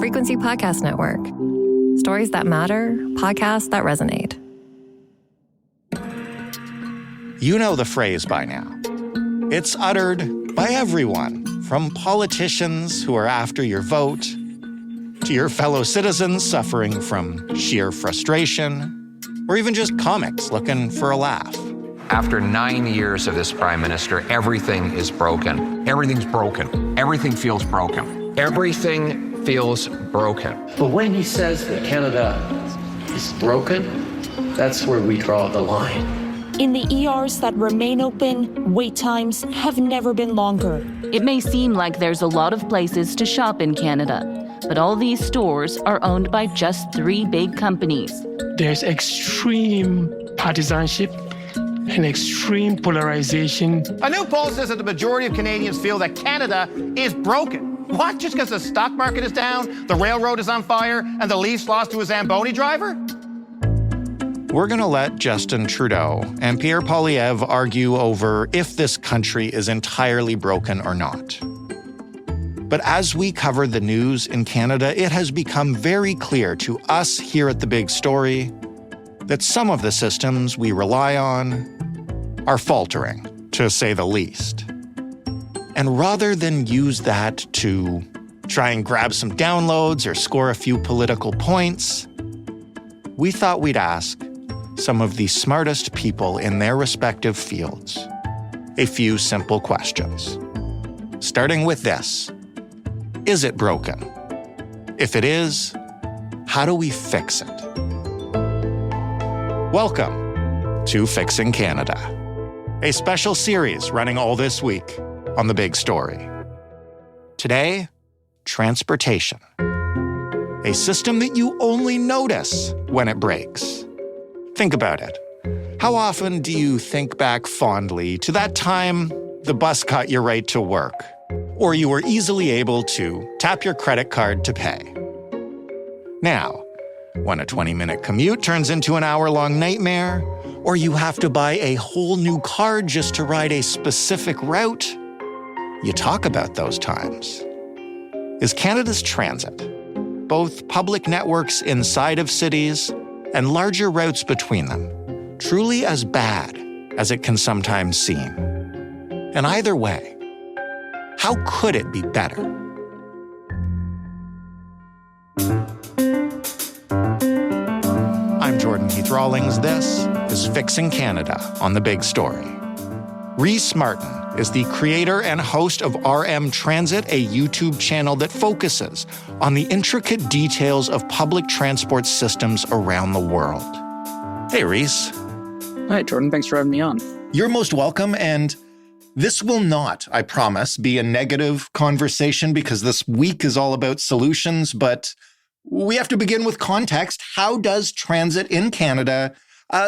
Frequency Podcast Network. Stories that matter, podcasts that resonate. You know the phrase by now. It's uttered by everyone, from politicians who are after your vote, to your fellow citizens suffering from sheer frustration, or even just comics looking for a laugh. After 9 years of this prime minister, everything is broken. Everything's broken. Everything feels broken. Everything feels broken. But when he says that Canada is broken, that's where we draw the line. In the ERs that remain open, wait times have never been longer. It may seem like there's a lot of places to shop in Canada, but all these stores are owned by just 3 big companies. There's extreme partisanship and extreme polarization. A new poll says that the majority of Canadians feel that Canada is broken. What? Just because the stock market is down, the railroad is on fire, and the Leafs lost to a Zamboni driver? We're going to let Justin Trudeau and Pierre Poilievre argue over if this country is entirely broken or not. But as we cover the news in Canada, it has become very clear to us here at The Big Story that some of the systems we rely on are faltering, to say the least. And rather than use that to try and grab some downloads or score a few political points, we thought we'd ask some of the smartest people in their respective fields a few simple questions. Starting with this: is it broken? If it is, how do we fix it? Welcome to Fixing Canada, a special series running all this week on The Big Story. Today, transportation. A system that you only notice when it breaks. Think about it. How often do you think back fondly to that time the bus got you right to work, or you were easily able to tap your credit card to pay? Now, when a 20-minute commute turns into an hour-long nightmare, or you have to buy a whole new card just to ride a specific route, you talk about those times. Is Canada's transit, both public networks inside of cities and larger routes between them, truly as bad as it can sometimes seem? And either way, how could it be better? I'm Jordan Heath Rawlings. This is Fixing Canada on The Big Story. Rhys Martin is the creator and host of RM Transit, a YouTube channel that focuses on the intricate details of public transport systems around the world. Hey, Rhys. Hi, Jordan. Thanks for having me on. You're most welcome, and this will not, I promise, be a negative conversation because this week is all about solutions, but we have to begin with context. How does transit in Canada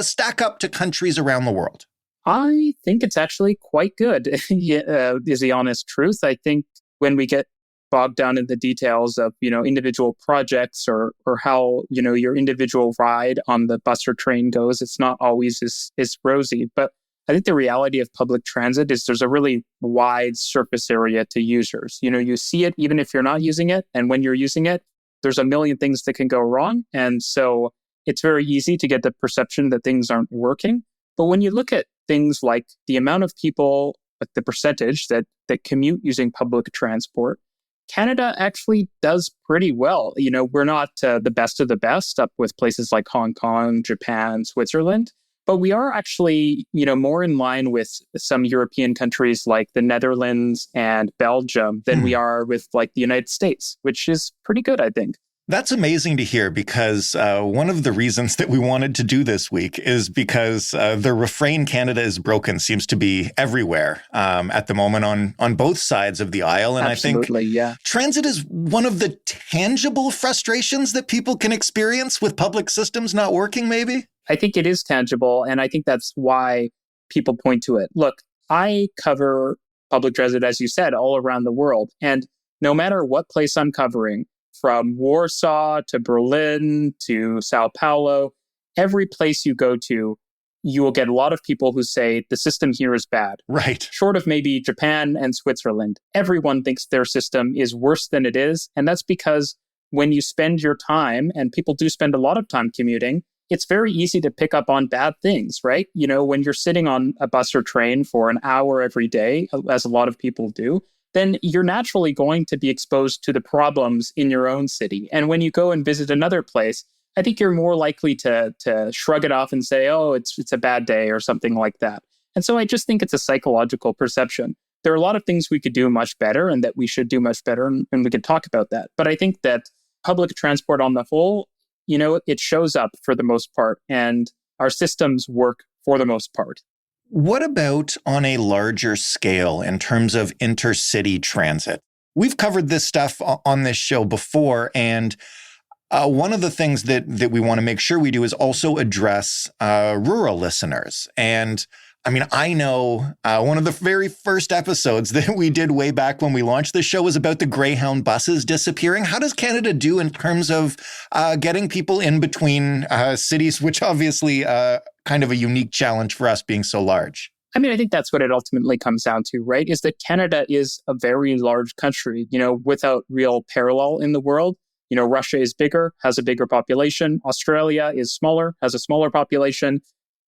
stack up to countries around the world? I think it's actually quite good, is the honest truth. I think when we get bogged down in the details of, individual projects or how, your individual ride on the bus or train goes, it's not always as rosy. But I think the reality of public transit is there's a really wide surface area to users. You see it even if you're not using it. And when you're using it, there's a million things that can go wrong. And so it's very easy to get the perception that things aren't working. But when you look at things like the amount of people, like the percentage that commute using public transport, Canada actually does pretty well. We're not the best of the best up with places like Hong Kong, Japan, Switzerland, but we are actually, more in line with some European countries like the Netherlands and Belgium than we are with like the United States, which is pretty good, I think. That's amazing to hear because one of the reasons that we wanted to do this week is because the refrain "Canada is broken" seems to be everywhere at the moment on both sides of the aisle. And Absolutely, I think yeah. Transit is one of the tangible frustrations that people can experience with public systems not working, maybe? I think it is tangible, and I think that's why people point to it. Look, I cover public transit, as you said, all around the world. And no matter what place I'm covering, from Warsaw to Berlin to Sao Paulo, every place you go to, you will get a lot of people who say the system here is bad. Right. Short of maybe Japan and Switzerland, everyone thinks their system is worse than it is. And that's because when you spend your time, and people do spend a lot of time commuting, it's very easy to pick up on bad things, right? When you're sitting on a bus or train for an hour every day, as a lot of people do, then you're naturally going to be exposed to the problems in your own city. And when you go and visit another place, I think you're more likely to shrug it off and say, oh, it's a bad day or something like that. And so I just think it's a psychological perception. There are a lot of things we could do much better and that we should do much better, and we could talk about that. But I think that public transport on the whole, it shows up for the most part, and our systems work for the most part. What about on a larger scale in terms of intercity transit? We've covered this stuff on this show before, and one of the things that we want to make sure we do is also address rural listeners. And I mean, I know one of the very first episodes that we did way back when we launched this show was about the Greyhound buses disappearing. How does Canada do in terms of getting people in between cities, which obviously kind of a unique challenge for us being so large? I mean, I think that's what it ultimately comes down to, right? Is that Canada is a very large country, without real parallel in the world. Russia is bigger, has a bigger population. Australia is smaller, has a smaller population.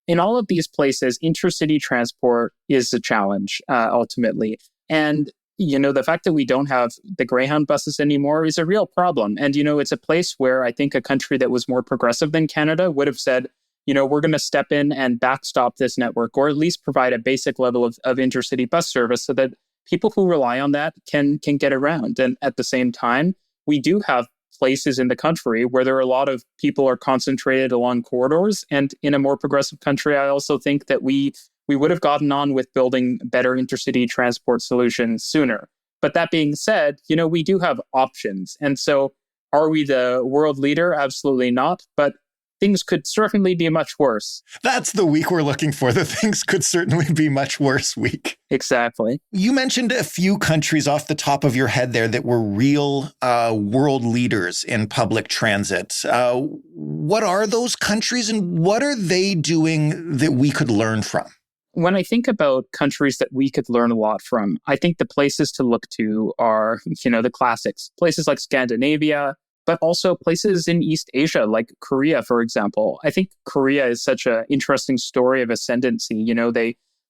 In all of these places, intercity transport is a challenge, ultimately. And, the fact that we don't have the Greyhound buses anymore is a real problem. And, it's a place where I think a country that was more progressive than Canada would have said, we're going to step in and backstop this network, or at least provide a basic level of intercity bus service so that people who rely on that can get around. And at the same time, we do have places in the country where there are a lot of people are concentrated along corridors. And in a more progressive country, I also think that we would have gotten on with building better intercity transport solutions sooner. But that being said, we do have options. And so are we the world leader? Absolutely not. But things could certainly be much worse. That's the week we're looking for. The things could certainly be much worse week. Exactly. You mentioned a few countries off the top of your head there that were real world leaders in public transit. What are those countries and what are they doing that we could learn from? When I think about countries that we could learn a lot from, I think the places to look to are, the classics. Places like Scandinavia, but also places in East Asia, like Korea, for example. I think Korea is such an interesting story of ascendancy.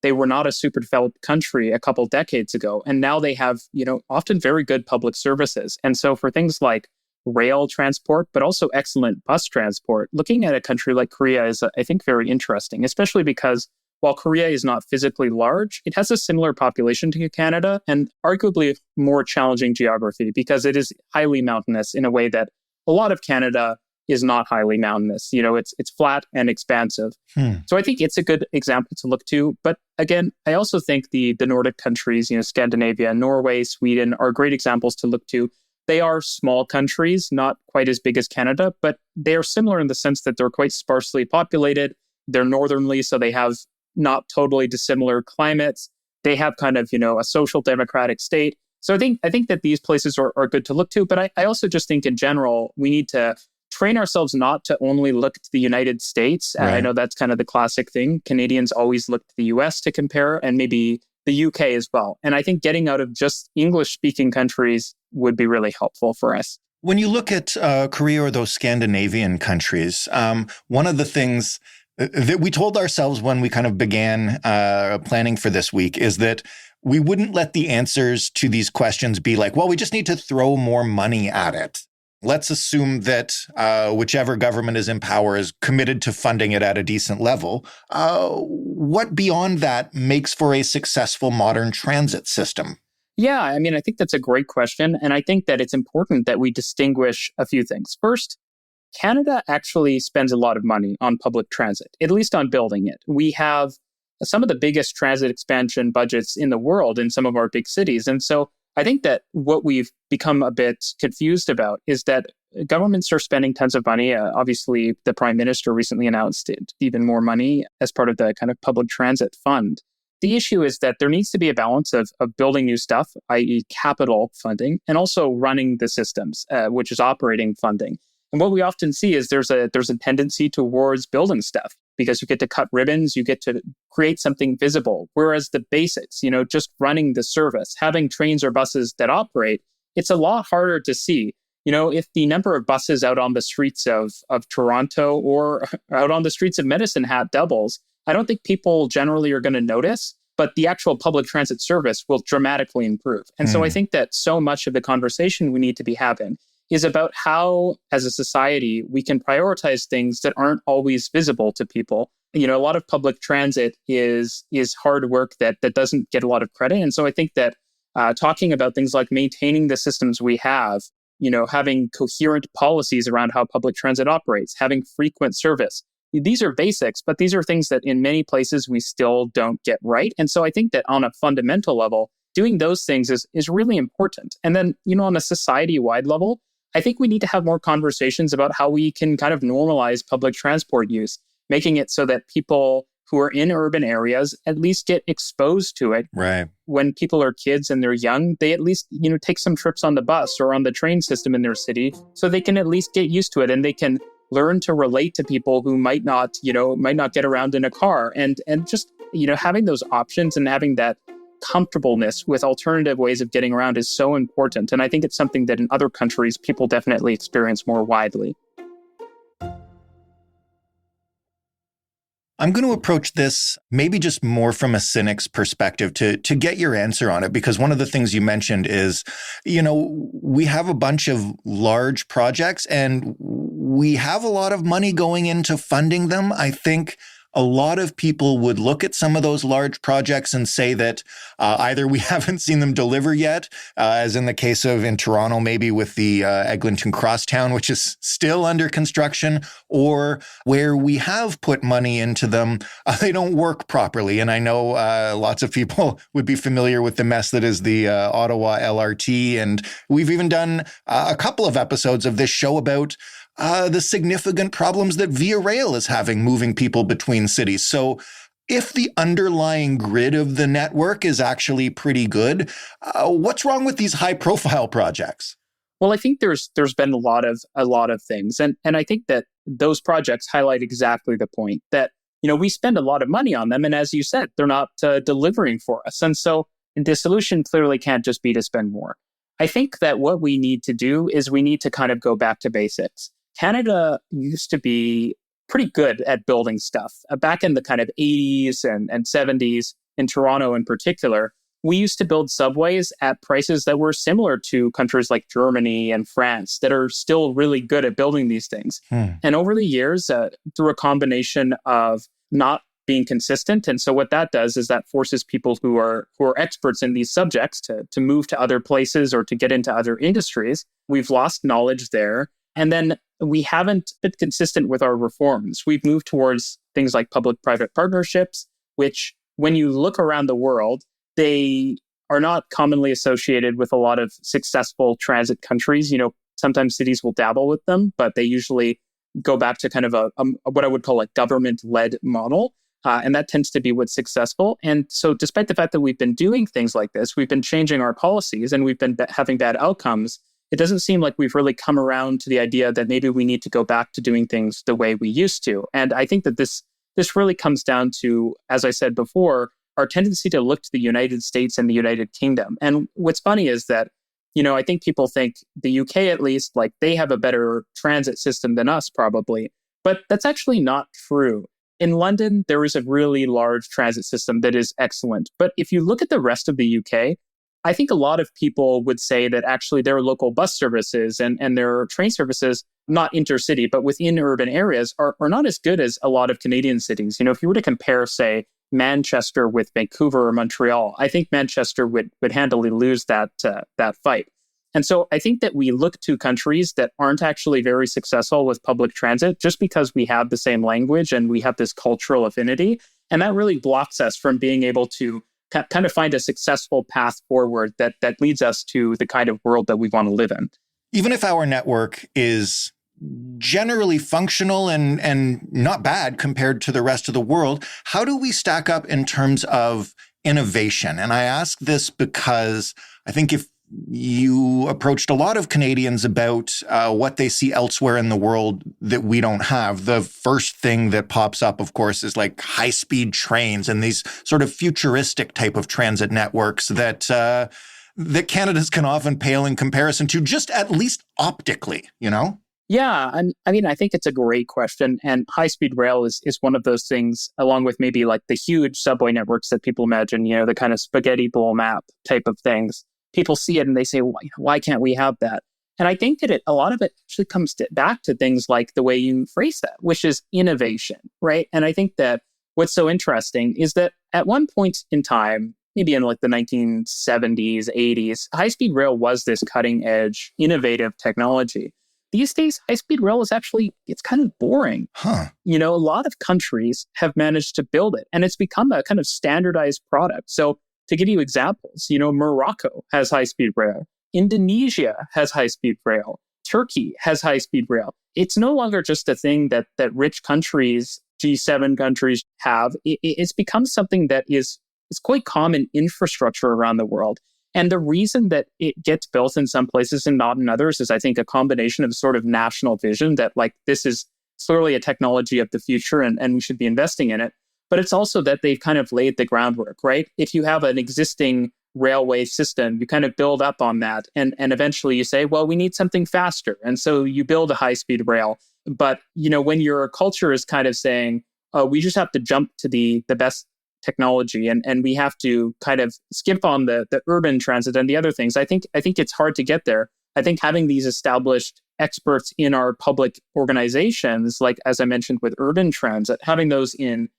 They were not a super developed country a couple decades ago, and now they have, often very good public services. And so for things like rail transport, but also excellent bus transport, looking at a country like Korea is, I think, very interesting, especially because while Korea is not physically large, it has a similar population to Canada and arguably more challenging geography because it is highly mountainous in a way that a lot of Canada is not highly mountainous. It's flat and expansive. So I think it's a good example to look to. But again, I also think the Nordic countries, Scandinavia, Norway, Sweden are great examples to look to. They are small countries, not quite as big as Canada, but they are similar in the sense that they're quite sparsely populated. They're northerly, so they have not totally dissimilar climates. They have kind of, a social democratic state. So I think that these places are good to look to. But I also just think in general, we need to train ourselves not to only look to the United States. Right. I know that's kind of the classic thing. Canadians always look to the US to compare, and maybe the UK as well. And I think getting out of just English-speaking countries would be really helpful for us. When you look at Korea or those Scandinavian countries, one of the things that we told ourselves when we kind of began planning for this week is that we wouldn't let the answers to these questions be like, well, we just need to throw more money at it. Let's assume that whichever government is in power is committed to funding it at a decent level. What beyond that makes for a successful modern transit system? Yeah, I mean, I think that's a great question. And I think that it's important that we distinguish a few things. First, Canada actually spends a lot of money on public transit, at least on building it. We have some of the biggest transit expansion budgets in the world in some of our big cities. And so I think that what we've become a bit confused about is that governments are spending tons of money. Obviously, the Prime Minister recently announced even more money as part of the kind of public transit fund. The issue is that there needs to be a balance of building new stuff, i.e. capital funding, and also running the systems, which is operating funding. And what we often see is there's a tendency towards building stuff because you get to cut ribbons, you get to create something visible. Whereas the basics, just running the service, having trains or buses that operate, it's a lot harder to see. If the number of buses out on the streets of Toronto or out on the streets of Medicine Hat doubles, I don't think people generally are going to notice, but the actual public transit service will dramatically improve. And so I think that so much of the conversation we need to be having is about how, as a society, we can prioritize things that aren't always visible to people. A lot of public transit is hard work that doesn't get a lot of credit. And so I think that talking about things like maintaining the systems we have, having coherent policies around how public transit operates, having frequent service. These are basics, but these are things that in many places we still don't get right. And so I think that on a fundamental level, doing those things is really important. And then, on a society-wide level, I think we need to have more conversations about how we can kind of normalize public transport use, making it so that people who are in urban areas at least get exposed to it. Right. When people are kids and they're young, they at least, take some trips on the bus or on the train system in their city so they can at least get used to it and they can learn to relate to people who might not get around in a car and just, having those options and having that comfortableness with alternative ways of getting around is so important. And I think it's something that in other countries, people definitely experience more widely. I'm going to approach this maybe just more from a cynic's perspective to get your answer on it, because one of the things you mentioned is, we have a bunch of large projects and we have a lot of money going into funding them. I think a lot of people would look at some of those large projects and say that either we haven't seen them deliver yet, as in the case of in Toronto, maybe with the Eglinton Crosstown, which is still under construction, or where we have put money into them, they don't work properly. And I know lots of people would be familiar with the mess that is the Ottawa LRT. And we've even done a couple of episodes of this show about the significant problems that Via Rail is having moving people between cities. So if the underlying grid of the network is actually pretty good, what's wrong with these high-profile projects? Well, I think there's been a lot of things. And I think that those projects highlight exactly the point that, we spend a lot of money on them. And as you said, they're not delivering for us. And so the solution clearly can't just be to spend more. I think that what we need to do is we need to kind of go back to basics. Canada used to be pretty good at building stuff. Back in the kind of 80s and 70s, in Toronto in particular, we used to build subways at prices that were similar to countries like Germany and France that are still really good at building these things. And over the years, through a combination of not being consistent, and so what that does is that forces people who are experts in these subjects to move to other places or to get into other industries. We've lost knowledge there. And then we haven't been consistent with our reforms. We've moved towards things like public-private partnerships, which when you look around the world, they are not commonly associated with a lot of successful transit countries. Sometimes cities will dabble with them, but they usually go back to kind of a what I would call a government-led model. And that tends to be what's successful. And so despite the fact that we've been doing things like this, we've been changing our policies and we've been having bad outcomes, it doesn't seem like we've really come around to the idea that maybe we need to go back to doing things the way we used to. And I think that this really comes down to, as I said before, our tendency to look to the United States and the United Kingdom. And what's funny is that, I think people think the UK, at least, like they have a better transit system than us probably, but that's actually not true. In London, there is a really large transit system that is excellent. But if you look at the rest of the UK, I think a lot of people would say that actually their local bus services and their train services, not intercity, but within urban areas, are not as good as a lot of Canadian cities. If you were to compare, say, Manchester with Vancouver or Montreal, I think Manchester would handily lose that fight. And so I think that we look to countries that aren't actually very successful with public transit just because we have the same language and we have this cultural affinity. And that really blocks us from being able to kind of find a successful path forward that leads us to the kind of world that we want to live in. Even if our network is generally functional and not bad compared to the rest of the world, how do we stack up in terms of innovation? And I ask this because I think if you approached a lot of Canadians about what they see elsewhere in the world that we don't have, the first thing that pops up, of course, is like high-speed trains and these sort of futuristic type of transit networks that that Canada's can often pale in comparison to, just at least optically, you know? Yeah, and I mean, I think it's a great question. And high-speed rail is one of those things, along with maybe like the huge subway networks that people imagine, the kind of spaghetti bowl map type of things. People see it and they say, why can't we have that? And I think that a lot of it actually comes back to things like the way you phrase that, which is innovation, right? And I think that what's so interesting is that at one point in time, maybe in like the 1970s, 80s, high-speed rail was this cutting-edge, innovative technology. These days, high-speed rail it's kind of boring. Huh. A lot of countries have managed to build it, and it's become a kind of standardized product. So to give you examples, Morocco has high-speed rail. Indonesia has high-speed rail. Turkey has high-speed rail. It's no longer just a thing that rich countries, G7 countries have. It's become something that is quite common infrastructure around the world. And the reason that it gets built in some places and not in others is, I think, a combination of sort of national vision that, like, this is clearly a technology of the future and we should be investing in it. But it's also that they've kind of laid the groundwork, right? If you have an existing railway system, you kind of build up on that. And eventually you say, well, we need something faster. And so you build a high-speed rail. But, when your culture is kind of saying, oh, we just have to jump to the best technology and we have to kind of skip on the urban transit and the other things. I think it's hard to get there. I think having these established experts in our public organizations, like as I mentioned with urban transit, having those in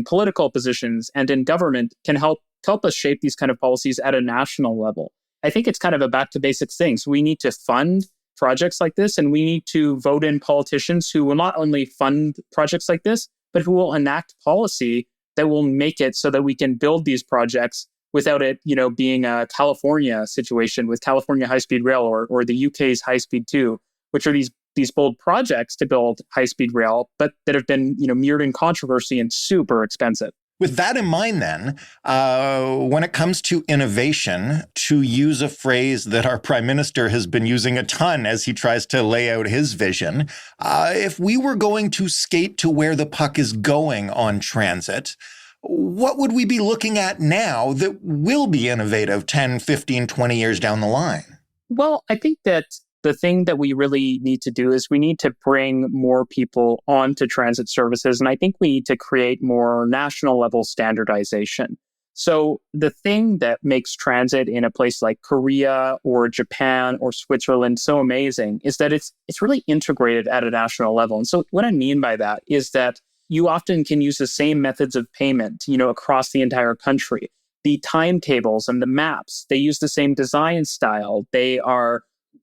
political positions and in government can help us shape these kind of policies at a national level. I think it's kind of a back to basics thing. So we need to fund projects like this, and we need to vote in politicians who will not only fund projects like this, but who will enact policy that will make it so that we can build these projects without it, being a California situation with California high-speed rail or the UK's high-speed 2, which are these bold projects to build high-speed rail, but that have been, mired in controversy and super expensive. With that in mind, then, when it comes to innovation, to use a phrase that our prime minister has been using a ton as he tries to lay out his vision, if we were going to skate to where the puck is going on transit, what would we be looking at now that will be innovative 10, 15, 20 years down the line? Well, I think that the thing that we really need to do is we need to bring more people onto transit services. And I think we need to create more national level standardization. So the thing that makes transit in a place like Korea or Japan or Switzerland so amazing is that it's really integrated at a national level. And so what I mean by that is that you often can use the same methods of payment, across the entire country. The timetables and the maps, they use the same design style. They are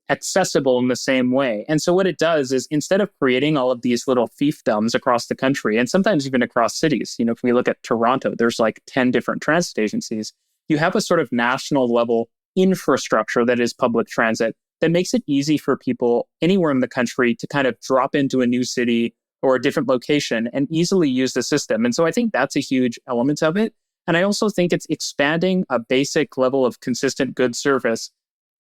accessible in the same way. And so what it does is, instead of creating all of these little fiefdoms across the country, and sometimes even across cities, if we look at Toronto, there's like 10 different transit agencies, you have a sort of national level infrastructure that is public transit that makes it easy for people anywhere in the country to kind of drop into a new city or a different location and easily use the system. And so I think that's a huge element of it. And I also think it's expanding a basic level of consistent good service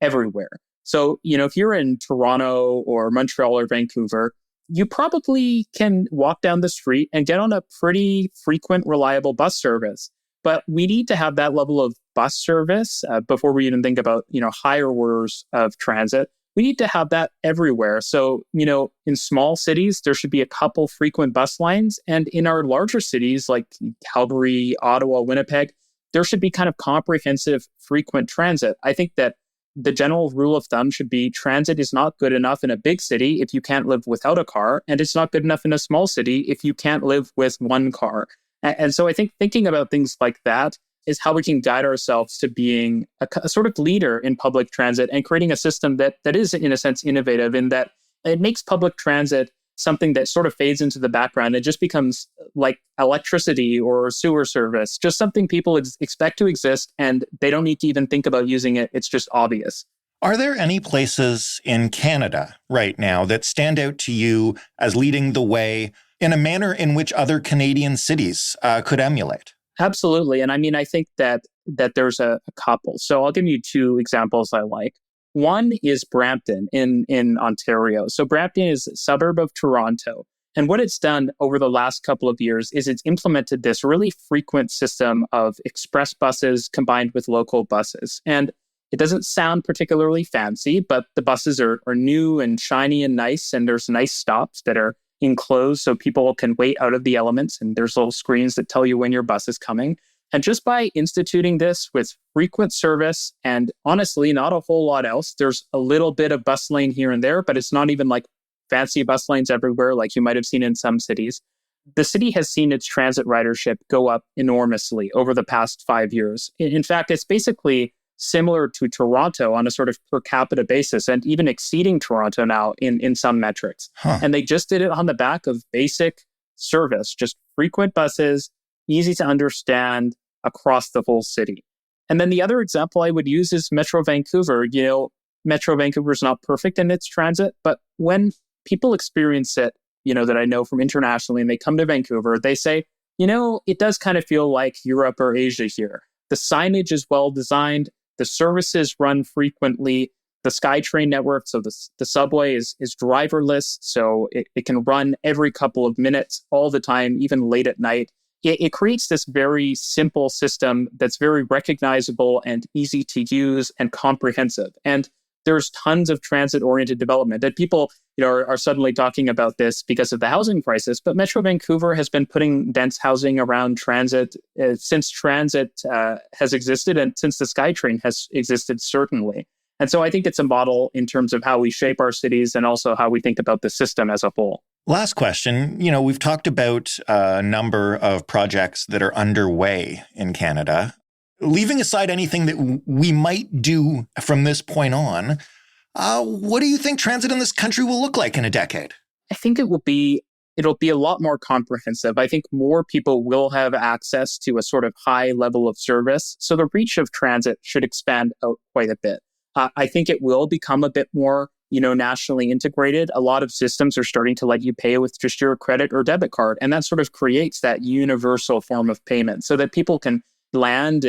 everywhere. So, if you're in Toronto or Montreal or Vancouver, you probably can walk down the street and get on a pretty frequent, reliable bus service. But we need to have that level of bus service before we even think about, higher orders of transit. We need to have that everywhere. So, in small cities, there should be a couple frequent bus lines. And in our larger cities like Calgary, Ottawa, Winnipeg, there should be kind of comprehensive, frequent transit. I think that the general rule of thumb should be transit is not good enough in a big city if you can't live without a car, and it's not good enough in a small city if you can't live with one car. And so I think thinking about things like that is how we can guide ourselves to being a sort of leader in public transit and creating a system that is, in a sense, innovative in that it makes public transit something that sort of fades into the background. It just becomes like electricity or sewer service, just something people expect to exist, and they don't need to even think about using it. It's just obvious. Are there any places in Canada right now that stand out to you as leading the way in a manner in which other Canadian cities could emulate? Absolutely. And I mean, I think that there's a couple. So I'll give you two examples I like. One is Brampton in Ontario. So Brampton is a suburb of Toronto. And what it's done over the last couple of years is it's implemented this really frequent system of express buses combined with local buses. And It doesn't sound particularly fancy, but the buses are new and shiny and nice, and there's nice stops that are enclosed so people can wait out of the elements, and there's little screens that tell you when your bus is coming. And just by instituting this with frequent service and honestly, not a whole lot else, there's a little bit of bus lane here and there, but it's not even like fancy bus lanes everywhere like you might have seen in some cities. The city has seen its transit ridership go up enormously over the past 5 years. In fact, it's basically similar to Toronto on a sort of per capita basis and even exceeding Toronto now in some metrics. And they just did it on the back of basic service, just frequent buses, easy to understand across the whole city. And then the other example I would use is Metro Vancouver. Metro Vancouver is not perfect in its transit, but when people experience it, that I know from internationally, and they come to Vancouver, they say, it does kind of feel like Europe or Asia here. The signage is well designed. The services run frequently. The SkyTrain network, so the subway is driverless, so it can run every couple of minutes all the time, even late at night. It creates this very simple system that's very recognizable and easy to use and comprehensive. And there's tons of transit-oriented development that people are suddenly talking about this because of the housing crisis. But Metro Vancouver has been putting dense housing around transit since transit has existed and since the SkyTrain has existed, certainly. And so I think it's a model in terms of how we shape our cities and also how we think about the system as a whole. Last question. We've talked about a number of projects that are underway in Canada. Leaving aside anything that we might do from this point on, what do you think transit in this country will look like in a decade? I think it'll be a lot more comprehensive. I think more people will have access to a sort of high level of service. So the reach of transit should expand out quite a bit. I think it will become a bit more, nationally integrated. A lot of systems are starting to let you pay with just your credit or debit card. And that sort of creates that universal form of payment so that people can land,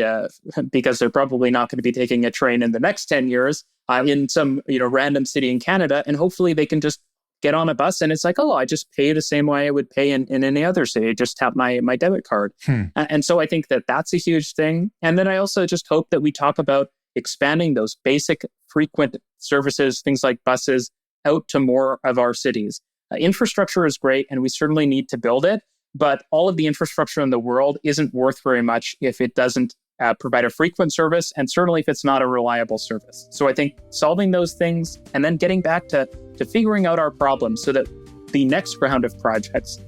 because they're probably not going to be taking a train in the next 10 years in some, random city in Canada. And hopefully they can just get on a bus and it's like, I just pay the same way I would pay in any other city. Just tap my debit card. And so I think that's a huge thing. And then I also just hope that we talk about expanding those basic frequent services, things like buses, out to more of our cities. Infrastructure is great, and we certainly need to build it. But all of the infrastructure in the world isn't worth very much if it doesn't provide a frequent service, and certainly if it's not a reliable service. So I think solving those things and then getting back to figuring out our problems so that the next round of projects,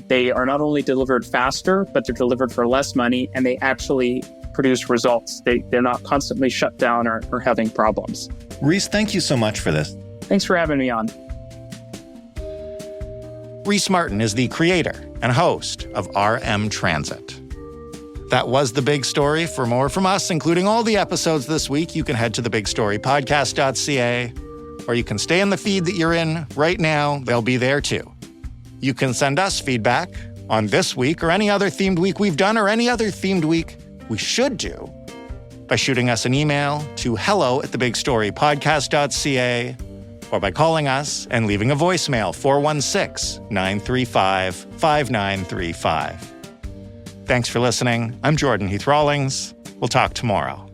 they are not only delivered faster, but they're delivered for less money, and they actually produce results. They're not constantly shut down or having problems. Rhys, thank you so much for this. Thanks for having me on. Rhys Martin is the creator and host of RM Transit. That was The Big Story. For more from us, including all the episodes this week, you can head to thebigstorypodcast.ca, or you can stay in the feed that you're in right now. They'll be there too. You can send us feedback on this week or any other themed week we've done or any other themed week we should do by shooting us an email to hello@thebigstorypodcast.ca or by calling us and leaving a voicemail, 416-935-5935. Thanks for listening. I'm Jordan Heath Rawlings. We'll talk tomorrow.